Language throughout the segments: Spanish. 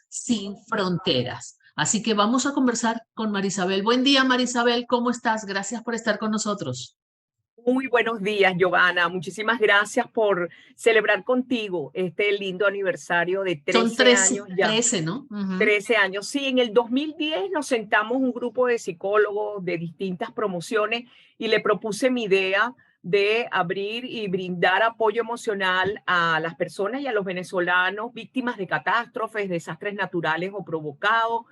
Sin Fronteras. Así que vamos a conversar con Marisabel. Buen día, Marisabel, ¿cómo estás? Gracias por estar con nosotros. Muy buenos días, Giovanna. Muchísimas gracias por celebrar contigo este lindo aniversario de Son 13 13, años ya. 13, ¿no? Ujú. 13 años. Sí, en el 2010 nos sentamos un grupo de psicólogos de distintas promociones y le propuse mi idea de abrir y brindar apoyo emocional a las personas y a los venezolanos víctimas de catástrofes, desastres naturales o provocados.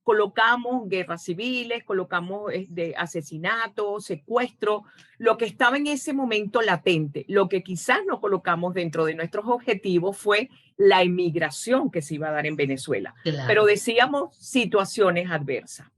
Colocamos guerras civiles, colocamos de asesinatos, secuestros, lo que estaba en ese momento latente. Lo que quizás no colocamos dentro de nuestros objetivos fue la emigración que se iba a dar en Venezuela, pero Claro. decíamos situaciones adversas.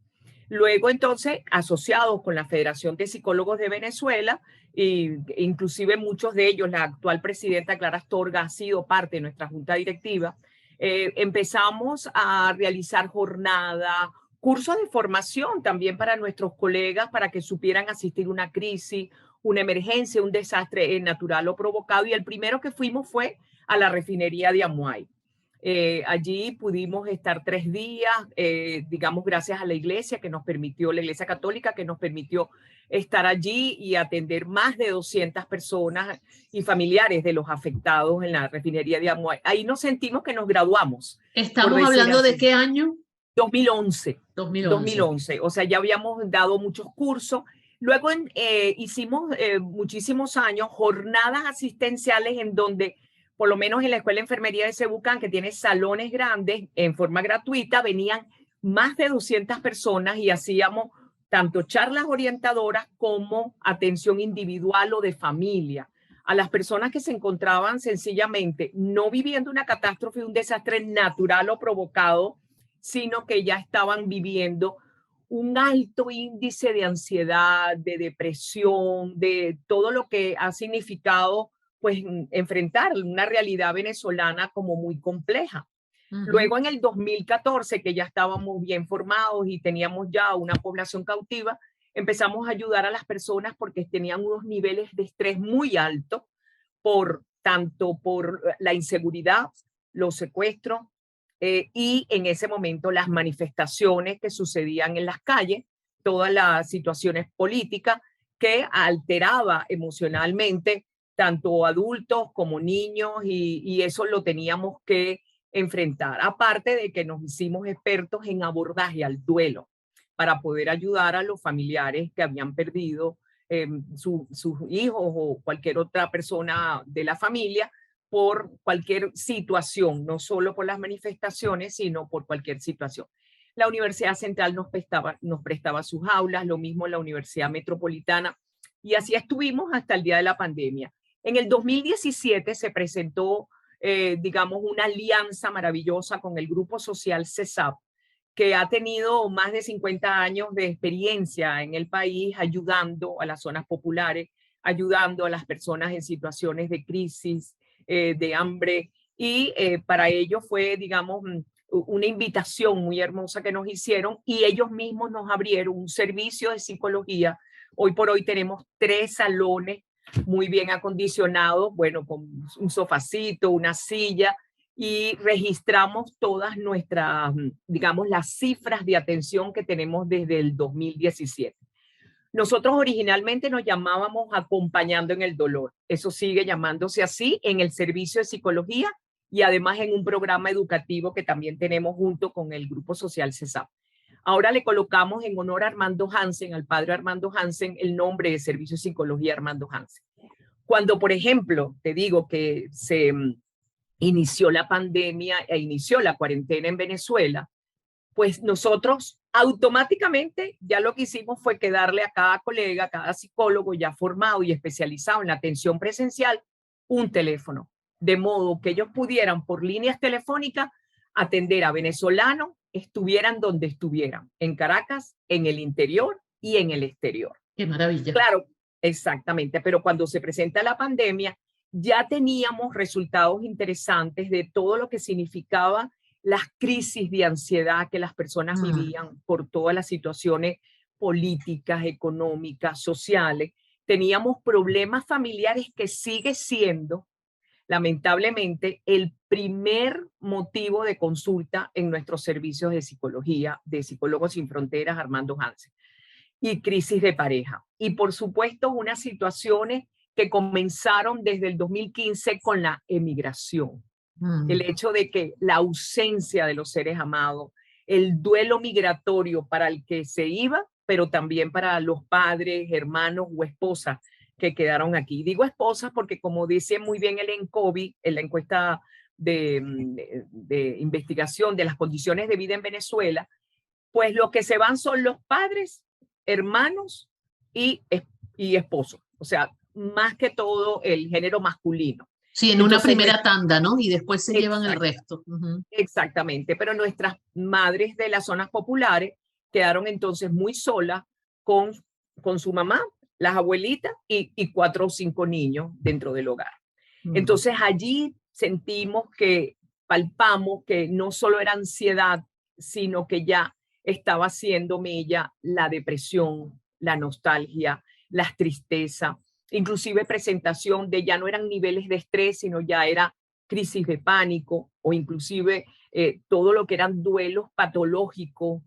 Luego, entonces, asociados con la Federación de Psicólogos de Venezuela, e inclusive muchos de ellos, la actual presidenta Clara Astorga ha sido parte de nuestra junta directiva, empezamos a realizar jornadas, cursos de formación también para nuestros colegas para que supieran asistir a una crisis, una emergencia, un desastre natural o provocado. Y el primero que fuimos fue a la refinería de Amuay. Allí pudimos estar 3 días, digamos, gracias a la iglesia que nos permitió, la iglesia católica que nos permitió estar allí y atender más de 200 personas y familiares de los afectados en la refinería de Amuay. Ahí nos sentimos que nos graduamos, por ¿Estamos decir hablando de así. qué año? 2011, 2011. 2011, o sea, ya habíamos dado muchos cursos. Luego hicimos muchísimos años jornadas asistenciales en donde, por lo menos en la Escuela de Enfermería de Cebucán, que tiene salones grandes en forma gratuita, venían más de 200 personas y hacíamos tanto charlas orientadoras como atención individual o de familia a las personas que se encontraban sencillamente no viviendo una catástrofe, un desastre natural o provocado, sino que ya estaban viviendo un alto índice de ansiedad, de depresión, de todo lo que ha significado pues enfrentar una realidad venezolana como muy compleja. Ujú. Luego en el 2014, que ya estábamos bien formados y teníamos ya una población cautiva, empezamos a ayudar a las personas porque tenían unos niveles de estrés muy altos por tanto por la inseguridad, los secuestros y en ese momento las manifestaciones que sucedían en las calles, todas las situaciones políticas que alteraba emocionalmente tanto adultos como niños y eso lo teníamos que enfrentar. Aparte de que nos hicimos expertos en abordaje al duelo para poder ayudar a los familiares que habían perdido sus hijos o cualquier otra persona de la familia por cualquier situación, no solo por las manifestaciones, sino por cualquier situación. La Universidad Central nos prestaba sus aulas, lo mismo la Universidad Metropolitana, y así estuvimos hasta el día de la pandemia. En el 2017 se presentó, digamos, una alianza maravillosa con el Grupo Social CESAP, que ha tenido más de 50 años de experiencia en el país ayudando a las zonas populares, ayudando a las personas en situaciones de crisis, de hambre, y para ello fue, digamos, una invitación muy hermosa que nos hicieron y ellos mismos nos abrieron un servicio de psicología. Hoy por hoy tenemos 3 salones muy bien acondicionados, bueno, con un sofacito, una silla, y registramos todas nuestras, digamos, las cifras de atención que tenemos desde el 2017. Nosotros originalmente nos llamábamos Acompañando en el Dolor. Eso sigue llamándose así en el servicio de psicología y además en un programa educativo que también tenemos junto con el Grupo Social CESAP. Ahora le colocamos en honor a Armando Hansen, al padre Armando Hansen, el nombre de Servicio de Psicología Armando Hansen. Cuando, por ejemplo, te digo que se inició la pandemia e inició la cuarentena en Venezuela, pues nosotros automáticamente ya lo que hicimos fue que darle a cada colega, a cada psicólogo ya formado y especializado en la atención presencial, un teléfono, de modo que ellos pudieran por líneas telefónicas atender a venezolanos, estuvieran donde estuvieran, en Caracas, en el interior y en el exterior. Qué maravilla. Claro, exactamente, pero cuando se presenta la pandemia, ya teníamos resultados interesantes de todo lo que significaba las crisis de ansiedad que las personas Mm. vivían por todas las situaciones políticas, económicas, sociales. Teníamos problemas familiares que sigue siendo lamentablemente, el primer motivo de consulta en nuestros servicios de psicología, de Psicólogos Sin Fronteras, Armando Hansen, y crisis de pareja. Y por supuesto, unas situaciones que comenzaron desde el 2015 con la emigración. El hecho de que la ausencia de los seres amados, el duelo migratorio para el que se iba, pero también para los padres, hermanos o esposas que quedaron aquí. Digo esposas porque, como dice muy bien el ENCOBI, en la encuesta de investigación de las condiciones de vida en Venezuela, pues los que se van son los padres, hermanos y esposos. O sea, más que todo el género masculino. Sí, en una primera tanda, ¿no? Y después se llevan el resto. Exactamente, pero nuestras madres de las zonas populares quedaron entonces muy solas con su mamá, las abuelitas y 4 o 5 niños dentro del hogar. Entonces allí sentimos que, palpamos que no solo era ansiedad, sino que ya estaba haciéndome ella la depresión, la nostalgia, las tristezas, inclusive presentación de ya no eran niveles de estrés, sino ya era crisis de pánico o inclusive todo lo que eran duelos patológicos,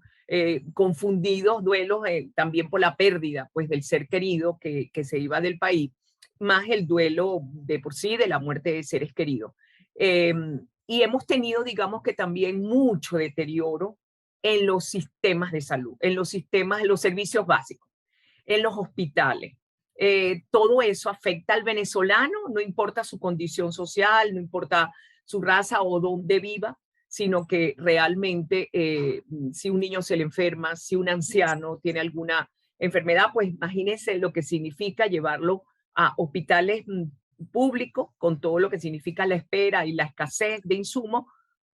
confundidos duelos también por la pérdida pues, del ser querido que se iba del país, más el duelo de por sí de la muerte de seres queridos. Y hemos tenido, digamos que también mucho deterioro en los sistemas de salud, en los sistemas, en los servicios básicos, en los hospitales. Todo eso afecta al venezolano, no importa su condición social, no importa su raza o dónde viva, sino que realmente si un niño se le enferma, si un anciano tiene alguna enfermedad, pues imagínense lo que significa llevarlo a hospitales públicos con todo lo que significa la espera y la escasez de insumos,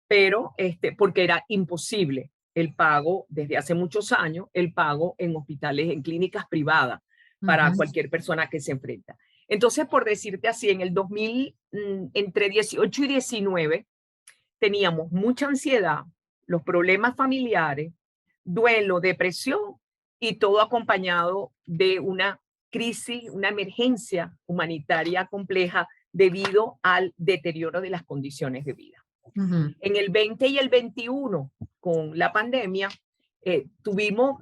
pero porque era imposible el pago desde hace muchos años, el pago en hospitales, en clínicas privadas para cualquier persona que se enfrenta. Entonces, por decirte así, en el 2000, entre 18 y 19, teníamos mucha ansiedad, los problemas familiares, duelo, depresión y todo acompañado de una crisis, una emergencia humanitaria compleja debido al deterioro de las condiciones de vida. En el 20 y el 21, con la pandemia, tuvimos,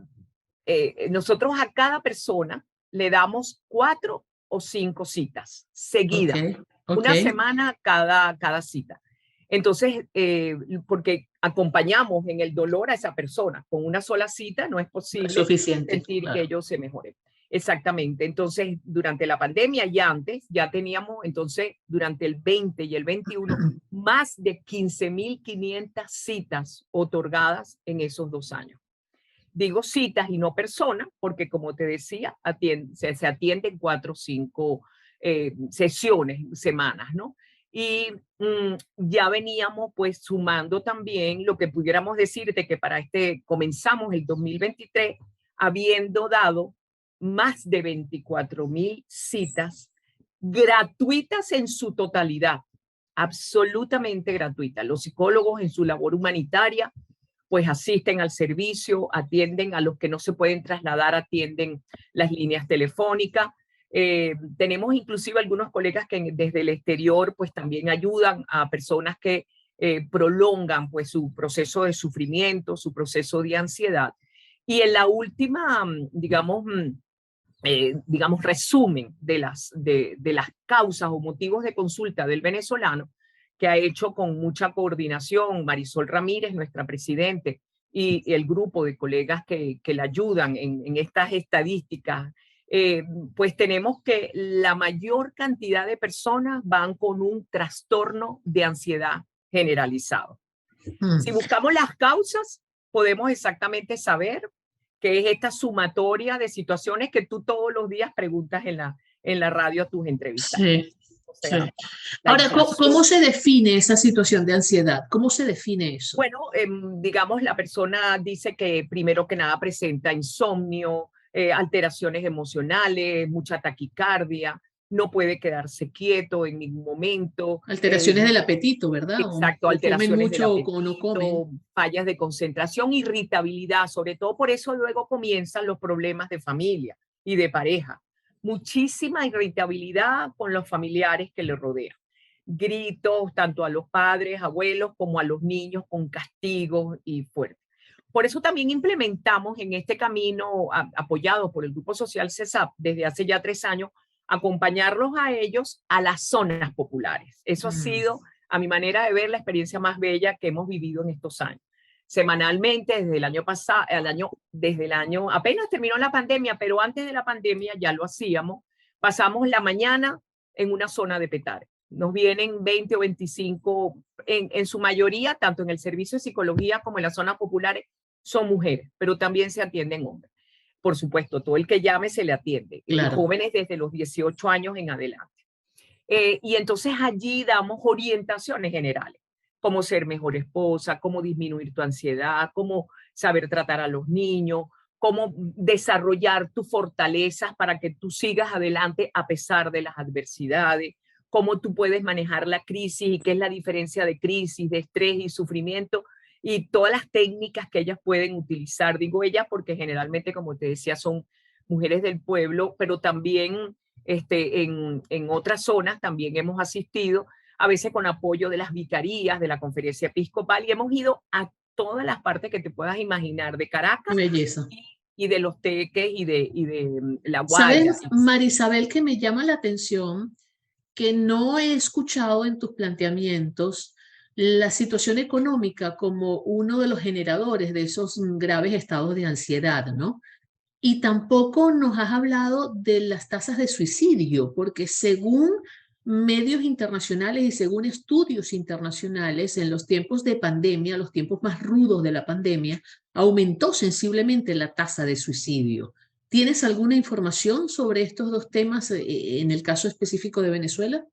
nosotros a cada persona le damos 4 o 5 citas seguidas, una semana cada cita. Entonces, porque acompañamos en el dolor a esa persona, con una sola cita no es posible sentir que ellos se mejoren. Exactamente. Entonces, durante la pandemia y antes, ya teníamos, entonces, durante el 20 y el 21, más de 15.500 citas otorgadas en esos 2 años. Digo citas y no personas, porque como te decía, se atienden 4 o 5 sesiones, semanas, ¿no? Y ya veníamos pues sumando también lo que pudiéramos decirte que para comenzamos el 2023 habiendo dado más de 24.000 citas gratuitas en su totalidad, absolutamente gratuitas. Los psicólogos en su labor humanitaria pues asisten al servicio, atienden a los que no se pueden trasladar, atienden las líneas telefónicas. Tenemos inclusive algunos colegas que desde el exterior pues también ayudan a personas que prolongan pues su proceso de sufrimiento, su proceso de ansiedad. Y en la última, digamos, resumen de las causas o motivos de consulta del venezolano, que ha hecho con mucha coordinación Marisol Ramírez, nuestra presidente, y el grupo de colegas que la ayudan en estas estadísticas, pues tenemos que la mayor cantidad de personas van con un trastorno de ansiedad generalizado. Si buscamos las causas, podemos exactamente saber que es esta sumatoria de situaciones que tú todos los días preguntas en la radio a tus entrevistas. Sí. Sí. Ahora, ¿cómo se define esa situación de ansiedad? ¿Cómo se define eso? Bueno, digamos, la persona dice que primero que nada presenta insomnio, alteraciones emocionales, mucha taquicardia, no puede quedarse quieto en ningún momento. Alteraciones del apetito, ¿verdad? Exacto, alteraciones del apetito, o no comen. Fallas de concentración, irritabilidad, sobre todo por eso luego comienzan los problemas de familia y de pareja. Muchísima irritabilidad con los familiares que le rodean. gritos, tanto a los padres, abuelos, como a los niños, con castigos y fuertes. Por eso también implementamos en este camino, apoyado por el Grupo Social CESAP desde hace ya 3 años, acompañarlos a ellos a las zonas populares. Eso ha sido, a mi manera de ver, la experiencia más bella que hemos vivido en estos años. Semanalmente, desde el año pasado, apenas terminó la pandemia, pero antes de la pandemia ya lo hacíamos. Pasamos la mañana en una zona de Petare. Nos vienen 20 o 25, en su mayoría, tanto en el servicio de psicología como en las zonas populares, son mujeres, pero también se atienden hombres. Por supuesto, todo el que llame se le atiende. Claro. Jóvenes desde los 18 años en adelante. Y entonces allí damos orientaciones generales, cómo ser mejor esposa, cómo disminuir tu ansiedad, cómo saber tratar a los niños, cómo desarrollar tus fortalezas para que tú sigas adelante a pesar de las adversidades, cómo tú puedes manejar la crisis y qué es la diferencia de crisis, de estrés y sufrimiento, y todas las técnicas que ellas pueden utilizar. Digo ellas porque generalmente, como te decía, son mujeres del pueblo, pero también en otras zonas también hemos asistido, a veces con apoyo de las vicarías, de la conferencia episcopal, y hemos ido a todas las partes que te puedas imaginar de Caracas. Qué belleza. Y de Los Teques y de La Guaira. ¿Sabes, Marisabel, que me llama la atención que no he escuchado en tus planteamientos la situación económica como uno de los generadores de esos graves estados de ansiedad, ¿no? Y tampoco nos has hablado de las tasas de suicidio, porque según medios internacionales y según estudios internacionales, en los tiempos de pandemia, los tiempos más rudos de la pandemia, aumentó sensiblemente la tasa de suicidio. ¿Tienes alguna información sobre estos dos temas en el caso específico de Venezuela?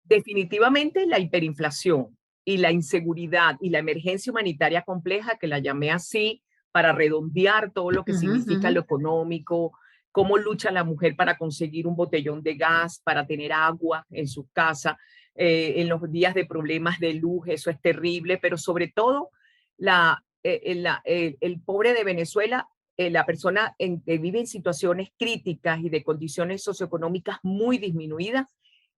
Definitivamente la hiperinflación y la inseguridad y la emergencia humanitaria compleja, que la llamé así, para redondear todo lo que significa lo económico, cómo lucha la mujer para conseguir un botellón de gas, para tener agua en su casa, en los días de problemas de luz, eso es terrible, pero sobre todo el pobre de Venezuela, la persona que vive en situaciones críticas y de condiciones socioeconómicas muy disminuidas,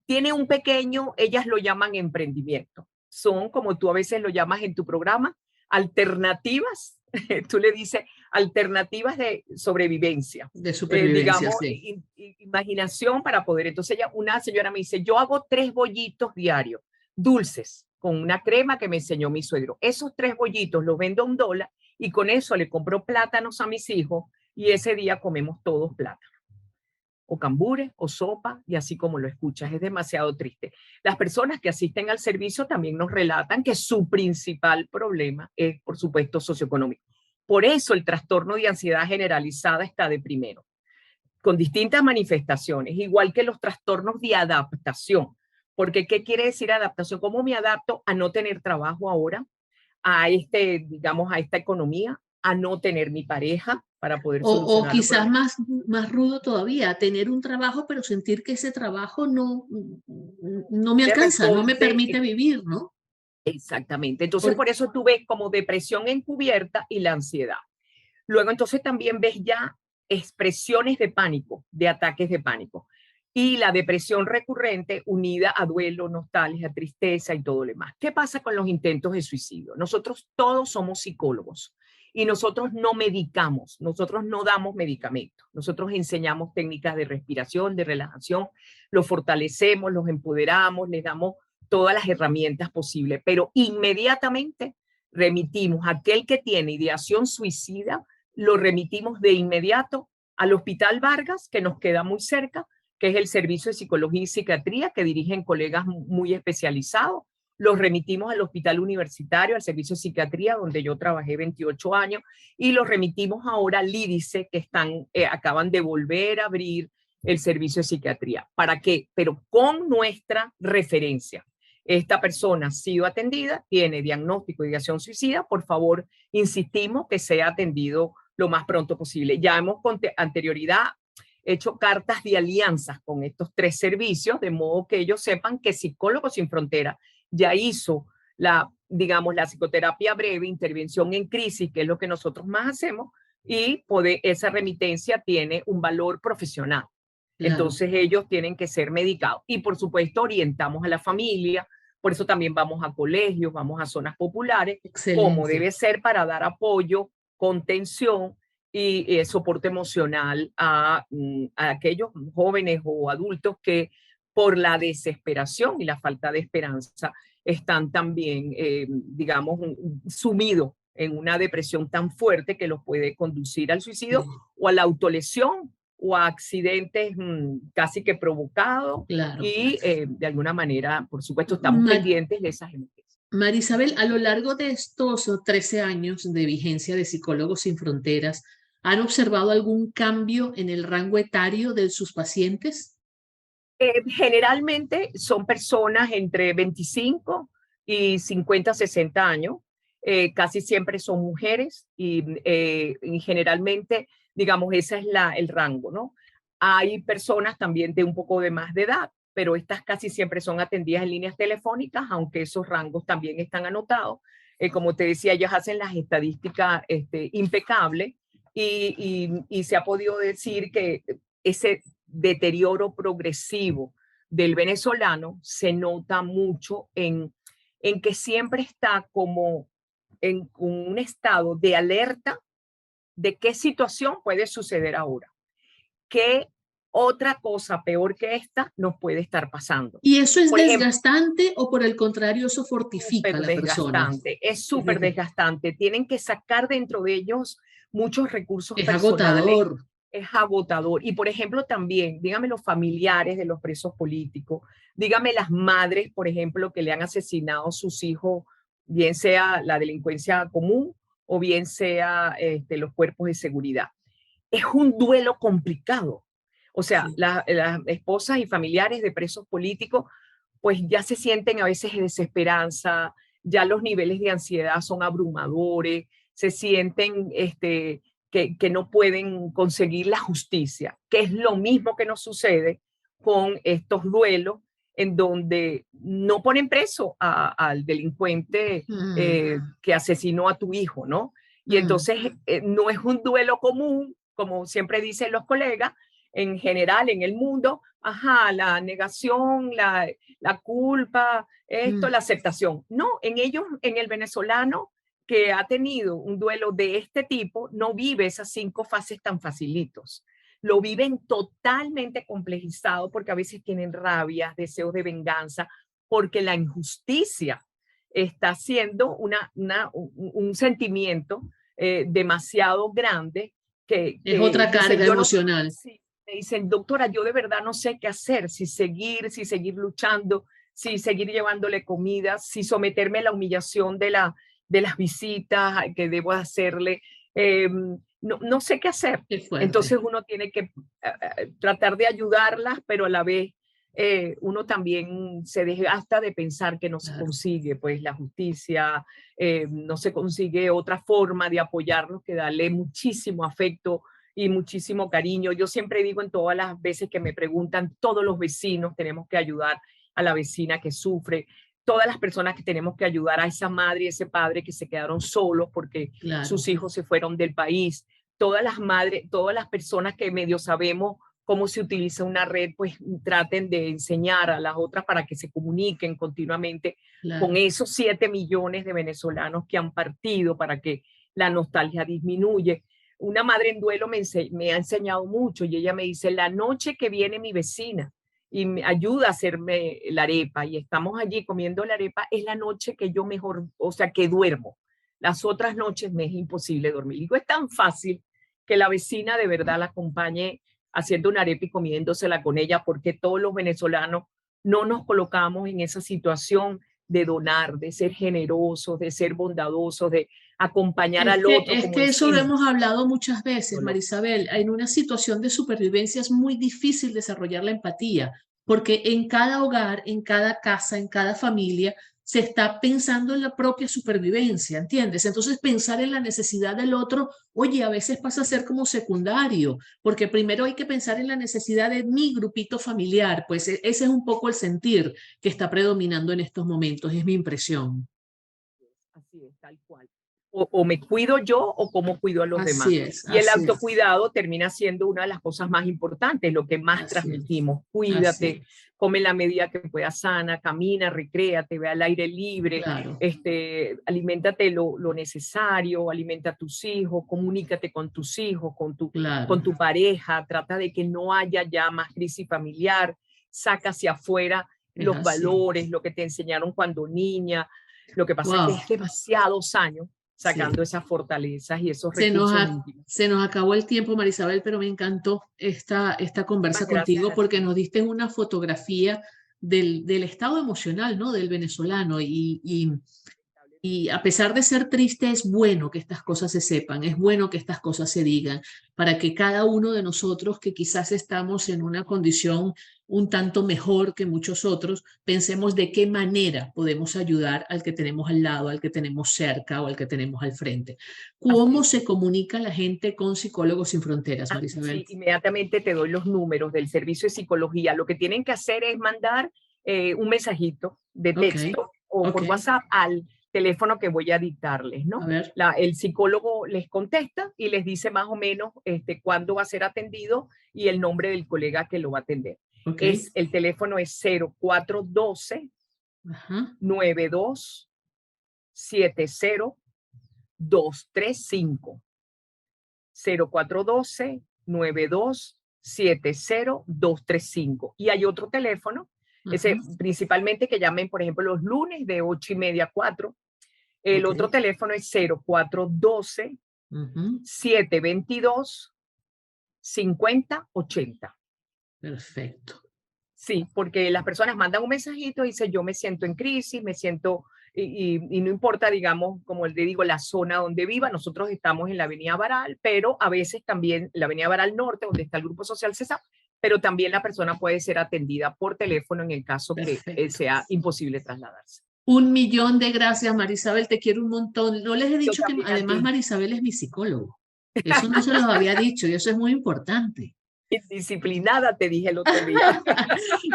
tiene un pequeño, ellas lo llaman emprendimiento. Son, como tú a veces lo llamas en tu programa, alternativas, tú le dices alternativas de sobrevivencia. De supervivencia, digamos, sí. Imaginación para poder. Entonces una señora me dice, yo hago 3 bollitos diarios, dulces, con una crema que me enseñó mi suegro. Esos 3 bollitos los vendo a $1 y con eso le compro plátanos a mis hijos y ese día comemos todos plátanos. O cambures, o sopa, y así como lo escuchas, es demasiado triste. Las personas que asisten al servicio también nos relatan que su principal problema es, por supuesto, socioeconómico. Por eso el trastorno de ansiedad generalizada está de primero, con distintas manifestaciones, igual que los trastornos de adaptación. Porque, ¿qué quiere decir adaptación? ¿Cómo me adapto a no tener trabajo ahora, digamos, a esta economía, a no tener mi pareja para poder O solucionar quizás más rudo todavía, tener un trabajo, pero sentir que ese trabajo no me alcanza, no me permite vivir, ¿no? Exactamente. Entonces, por eso tú ves como depresión encubierta y la ansiedad. Luego, entonces, también ves ya expresiones de pánico, de ataques de pánico. Y la depresión recurrente unida a duelo, nostalgia, tristeza y todo lo demás. ¿Qué pasa con los intentos de suicidio? Nosotros todos somos psicólogos y nosotros no medicamos, nosotros no damos medicamentos. Nosotros enseñamos técnicas de respiración, de relajación, los fortalecemos, los empoderamos, les damos todas las herramientas posibles, pero inmediatamente remitimos a aquel que tiene ideación suicida, lo remitimos de inmediato al Hospital Vargas, que nos queda muy cerca, que es el Servicio de Psicología y Psiquiatría, que dirigen colegas muy especializados. Los remitimos al Hospital Universitario, al Servicio de Psiquiatría, donde yo trabajé 28 años, y los remitimos ahora al IDICE, que acaban de volver a abrir el Servicio de Psiquiatría. ¿Para qué? Pero con nuestra referencia. Esta persona ha sido atendida, tiene diagnóstico de ideación suicida, por favor, insistimos que sea atendido lo más pronto posible. Ya hemos con anterioridad hecho cartas de alianzas con estos 3 servicios, de modo que ellos sepan que Psicólogos Sin Fronteras ya hizo digamos, la psicoterapia breve, intervención en crisis, que es lo que nosotros más hacemos, y esa remitencia tiene un valor profesional. Claro. Entonces ellos tienen que ser medicados. Y por supuesto orientamos a la familia Por eso también vamos a colegios, vamos a zonas populares, como Excelente. debe ser para dar apoyo, contención y soporte emocional a aquellos jóvenes o adultos que por la desesperación y la falta de esperanza están también, digamos, sumidos en una depresión tan fuerte que los puede conducir al suicidio Sí, o a la autolesión o a accidentes casi que provocados claro. y de alguna manera, por supuesto, estamos Ma- pendientes de esas emergencias. Marisabel, a lo largo de estos 13 años de vigencia de Psicólogos Sin Fronteras, ¿han observado algún cambio en el rango etario de sus pacientes? Generalmente son personas entre 25 y 50, 60 años. Casi siempre son mujeres y generalmente, digamos, ese es el rango, ¿no? Hay personas también de un poco de más de edad, pero estas casi siempre son atendidas en líneas telefónicas, aunque esos rangos también están anotados. Como te decía, ellos hacen las estadísticas impecables y se ha podido decir que ese deterioro progresivo del venezolano se nota mucho en que siempre está como en un estado de alerta de qué situación puede suceder ahora, qué otra cosa peor que esta nos puede estar pasando. ¿Y eso es Por ejemplo, desgastante o por el contrario, eso fortifica a la persona? es Es súper desgastante. Tienen que sacar dentro de ellos muchos recursos es personales. agotador. Es agotador. Y por ejemplo, también, dígame los familiares de los presos políticos, dígame las madres, por ejemplo, que le han asesinado a sus hijos, bien sea la delincuencia común o bien sea los cuerpos de seguridad. Es un duelo complicado. O sea, Sí. las esposas y familiares de presos políticos, pues ya se sienten a veces de desesperanza, ya los niveles de ansiedad son abrumadores, se sienten que no pueden conseguir la justicia, que es lo mismo que nos sucede con estos duelos en donde no ponen preso al delincuente Mm, que asesinó a tu hijo, ¿no? Y mm, entonces no es un duelo común, como siempre dicen los colegas, en general en el mundo, ajá, la negación, la culpa, esto, mm. la aceptación. No, en ellos, en el venezolano que ha tenido un duelo de este tipo, no vive esas 5 fases tan facilitos. Lo viven totalmente complejizado porque a veces tienen rabia, deseos de venganza, porque la injusticia está siendo un sentimiento demasiado grande Es que otra dicen, carga yo no, emocional. sí, me dicen, doctora, yo de verdad no sé qué hacer, si seguir luchando, si seguir llevándole comida, si someterme a la humillación de las visitas que debo hacerle. No sé qué hacer. Qué fuerte. Entonces uno tiene que tratar de ayudarlas, pero a la vez uno también se desgasta de pensar que no se Claro. consigue pues la justicia, no se consigue otra forma de apoyarlos que darle muchísimo afecto y muchísimo cariño. Yo siempre digo en todas las veces que me preguntan, todos los vecinos tenemos que ayudar a la vecina que sufre, todas las personas que tenemos que ayudar a esa madre y ese padre que se quedaron solos porque Claro. sus hijos se fueron del país, todas las madres, todas las personas que medio sabemos cómo se utiliza una red, pues traten de enseñar a las otras para que se comuniquen continuamente con Claro. esos 7 millones de venezolanos que han partido para que la nostalgia disminuye. Una madre en duelo me ha enseñado mucho y ella me dice, la noche que viene mi vecina y me ayuda a hacerme la arepa y estamos allí comiendo la arepa, es la noche que yo mejor, o sea, que duermo. Las otras noches me es imposible dormir. Digo, es tan fácil que la vecina de verdad la acompañe haciendo una arepa y comiéndosela con ella, porque todos los venezolanos no nos colocamos en esa situación de donar, de ser generosos, de ser bondadosos, de acompañar al otro, Es como que eso lo decimos. hemos hablado muchas veces, Marisabel. En una situación de supervivencia es muy difícil desarrollar la empatía, porque en cada hogar, en cada casa, en cada familia, se está pensando en la propia supervivencia, ¿entiendes? Entonces pensar en la necesidad del otro, oye, a veces pasa a ser como secundario, porque primero hay que pensar en la necesidad de mi grupito familiar, pues ese es un poco el sentir que está predominando en estos momentos, es mi impresión. Así es, tal cual. o me cuido yo o cómo cuido a los demás. Así es, Y el así es, autocuidado termina siendo una de las cosas más importantes, lo que más así es, transmitimos. así Cuídate, es. come en la medida que puedas sana, camina, recréate, ve al aire libre, Claro, aliméntate lo necesario, alimenta a tus hijos, comunícate con tus hijos, con claro. tu pareja, trata de que no haya ya más crisis familiar, saca hacia afuera Es los así. valores, lo que te enseñaron cuando niña. Lo que pasa es que Wow, es demasiados años sí. sacando esas fortalezas y esos Se nos, recursos íntimos. se nos acabó el tiempo, Marisabel, pero me encantó esta conversa Muchas gracias contigo a porque ti. nos diste una fotografía del estado emocional, ¿no? Del venezolano y a pesar de ser triste, es bueno que estas cosas se sepan, es bueno que estas cosas se digan, para que cada uno de nosotros que quizás estamos en una condición un tanto mejor que muchos otros, pensemos de qué manera podemos ayudar al que tenemos al lado, al que tenemos cerca o al que tenemos al frente. Así ¿Cómo es. se comunica la gente con Psicólogos Sin Fronteras, Marisabel? Sí, inmediatamente te doy los números del servicio de psicología. Lo que tienen que hacer es mandar un mensajito de Ok, texto o ok, por WhatsApp al teléfono que voy a dictarles, a ¿no? ver, El psicólogo les contesta y les dice más o menos cuándo va a ser atendido y el nombre del colega que lo va a atender. ok, El teléfono es 0412 ajá, 92 70 235. 0412-9270-235. Y hay otro teléfono, ajá, principalmente que llamen, por ejemplo, los lunes de 8:30 a 4. El ok, otro teléfono es 0412 ujú, 722 5080. perfecto. Sí, porque las personas mandan un mensajito y dicen, yo me siento en crisis, me siento, y no importa, digamos, como le digo, la zona donde viva, nosotros estamos en la Avenida Baral, pero a veces también la Avenida Baral Norte, donde está el Grupo Social CESAP, pero también la persona puede ser atendida por teléfono en el caso que Perfecto. sea imposible trasladarse. 1 millón de gracias, Marisabel, te quiero un montón. No les he Yo dicho que también a además ti. Marisabel es mi psicólogo. Eso no se los había dicho y eso es muy importante. Indisciplinada, te dije el otro día.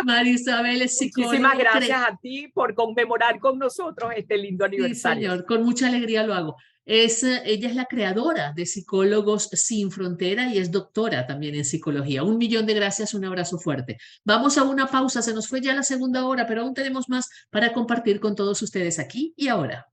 Marisabel es Muchísimas psicólogo. gracias a ti por conmemorar con nosotros este lindo Sí, aniversario. señor, con mucha alegría lo hago. Ella es la creadora de Psicólogos Sin Frontera y es doctora también en psicología. 1 millón de gracias, un abrazo fuerte. Vamos a una pausa, se nos fue ya la segunda hora, pero aún tenemos más para compartir con todos ustedes aquí y ahora.